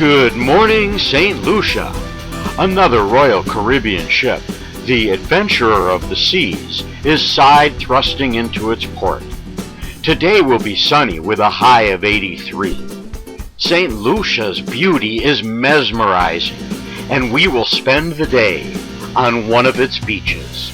Good morning, St. Lucia. Another Royal Caribbean ship, the Adventurer of the Seas, is side thrusting into its port. Today will be sunny with a high of 83. St. Lucia's beauty is mesmerizing, and we will spend the day on one of its beaches.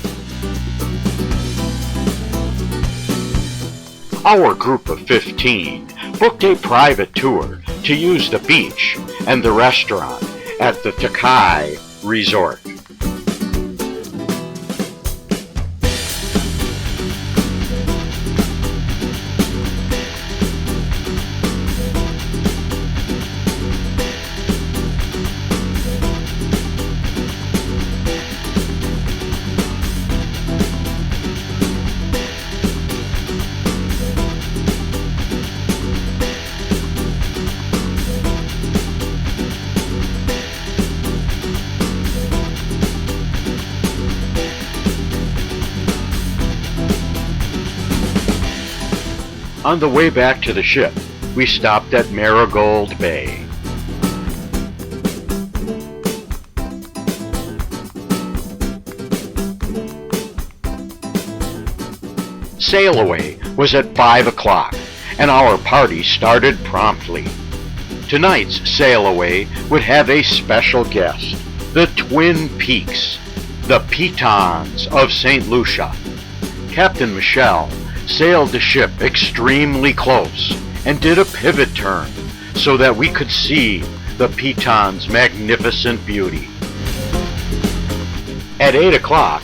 Our group of 15 booked a private tour to use the beach and the restaurant at the Takai Resort. On the way back to the ship, we stopped at Marigold Bay. Sail away was at 5 o'clock, and our party started promptly. Tonight's sail away would have a special guest, the Twin Peaks, the Pitons of St. Lucia. Captain Michelle sailed the ship extremely close and did a pivot turn so that we could see the Piton's magnificent beauty. At 8 o'clock,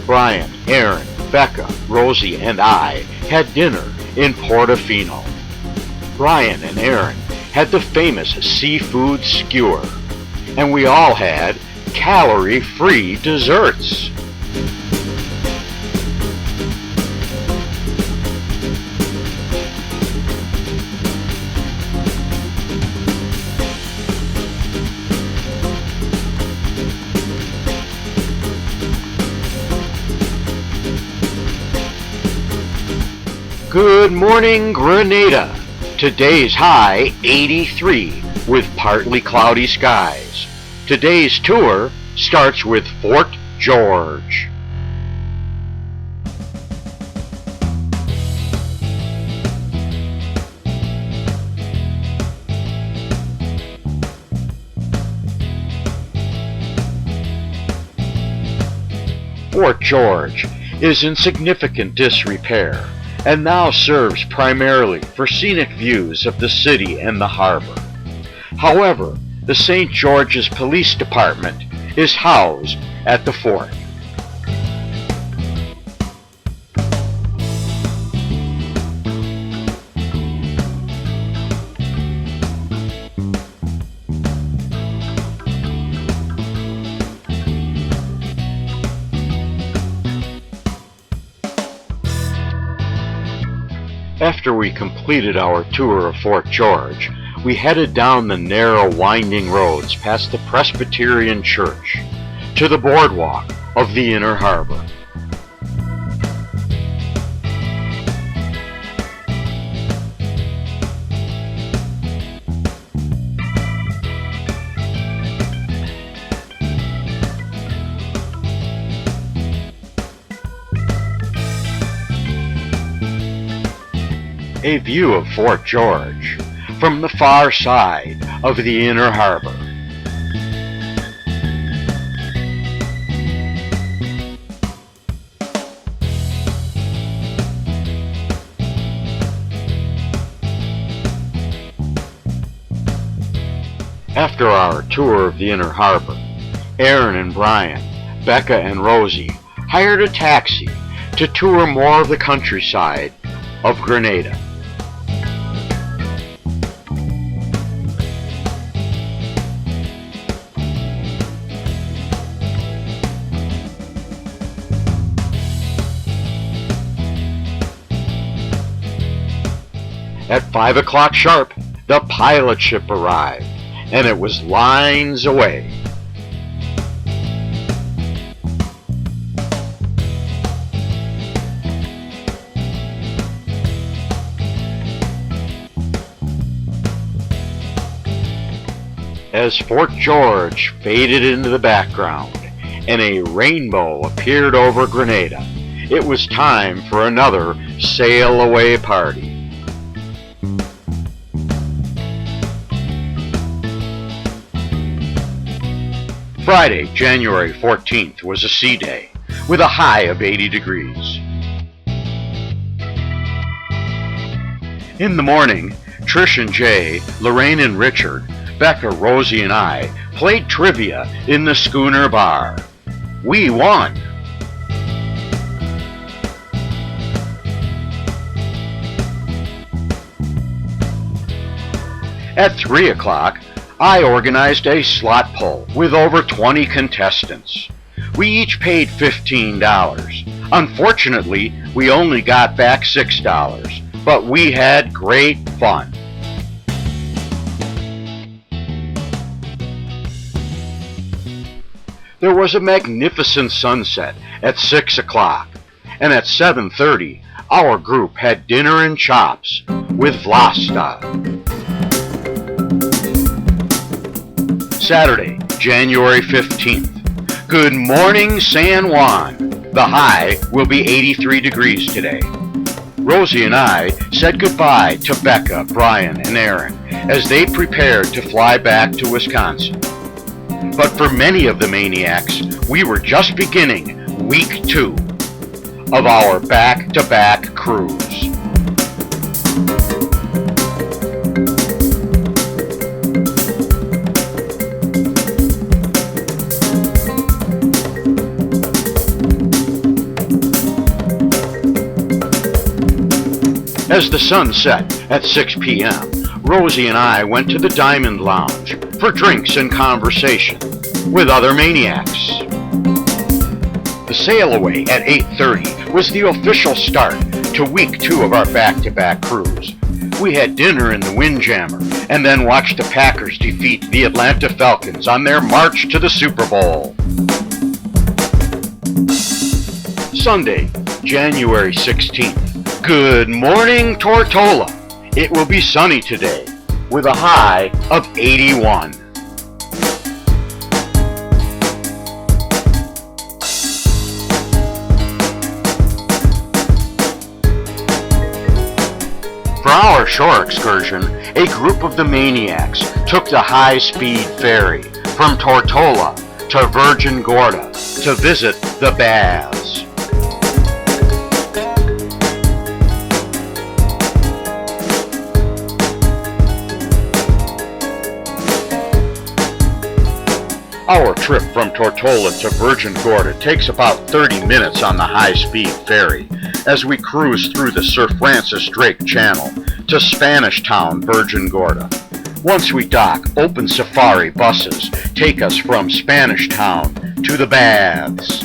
Brian, Aaron, Becca, Rosie, and I had dinner in Portofino. Brian and Aaron had the famous seafood skewer, and we all had calorie-free desserts. Good morning, Grenada. Today's high 83 with partly cloudy skies. Today's tour starts with Fort George. Fort George is in significant disrepair and now serves primarily for scenic views of the city and the harbor. However, the St. George's Police Department is housed at the fort. After we completed our tour of Fort George, we headed down the narrow winding roads past the Presbyterian Church to the boardwalk of the Inner Harbor. A view of Fort George from the far side of the Inner Harbor. After our tour of the Inner Harbor, Aaron and Brian, Becca and Rosie hired a taxi to tour more of the countryside of Grenada. At 5 o'clock sharp, the pilot ship arrived, and it was lines away. as Fort George faded into the background and a rainbow appeared over Grenada, it was time for another sail away party. Friday, January 14th was a sea day with a high of 80 degrees. In the morning, Trish and Jay, Lorraine and Richard, Becca, Rosie, and I played trivia in the Schooner Bar. We won! At 3 o'clock, I organized a slot pull with over 20 contestants. We each paid $15. Unfortunately, we only got back $6, but we had great fun. There was a magnificent sunset at 6 o'clock, and at 7:30, our group had dinner and chops with Vlasta. Saturday, January 15th. Good morning, San Juan. The high will be 83 degrees today. Rosie and I said goodbye to Becca, Brian, and Aaron as they prepared to fly back to Wisconsin. But for many of the maniacs, we were just beginning week 2 of our back-to-back cruise. As the sun set at 6 p.m., Rosie and I went to the Diamond Lounge for drinks and conversation with other maniacs. The sail away at 8:30 was the official start to week 2 of our back-to-back cruise. We had dinner in the Windjammer and then watched the Packers defeat the Atlanta Falcons on their march to the Super Bowl. Sunday, January 16th. Good morning, Tortola. It will be sunny today with a high of 81. For our shore excursion, a group of the maniacs took the high-speed ferry from Tortola to Virgin Gorda to visit the baths. Our trip from Tortola to Virgin Gorda takes about 30 minutes on the high-speed ferry as we cruise through the Sir Francis Drake Channel to Spanish Town, Virgin Gorda. Once we dock, open safari buses take us from Spanish Town to the baths.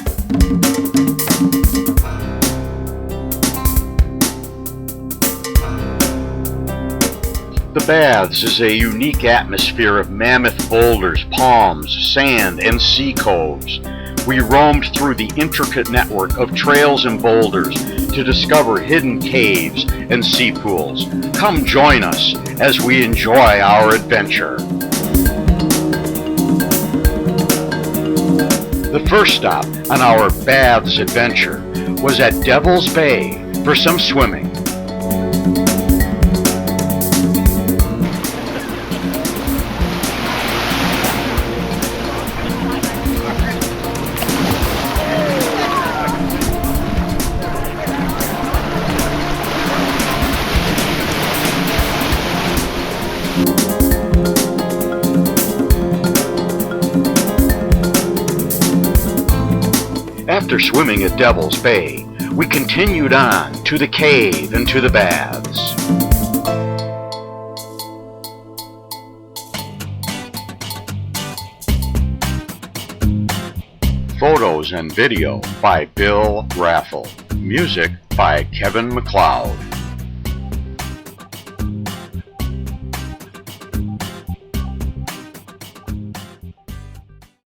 The baths is a unique atmosphere of mammoth boulders, palms, sand, and sea coves. We roamed through the intricate network of trails and boulders to discover hidden caves and sea pools. Come join us as we enjoy our adventure. The first stop on our baths adventure was at Devil's Bay for some swimming. After swimming at Devil's Bay, we continued on to the cave and to the baths. Photos and video by Bill Raffel. Music by Kevin MacLeod.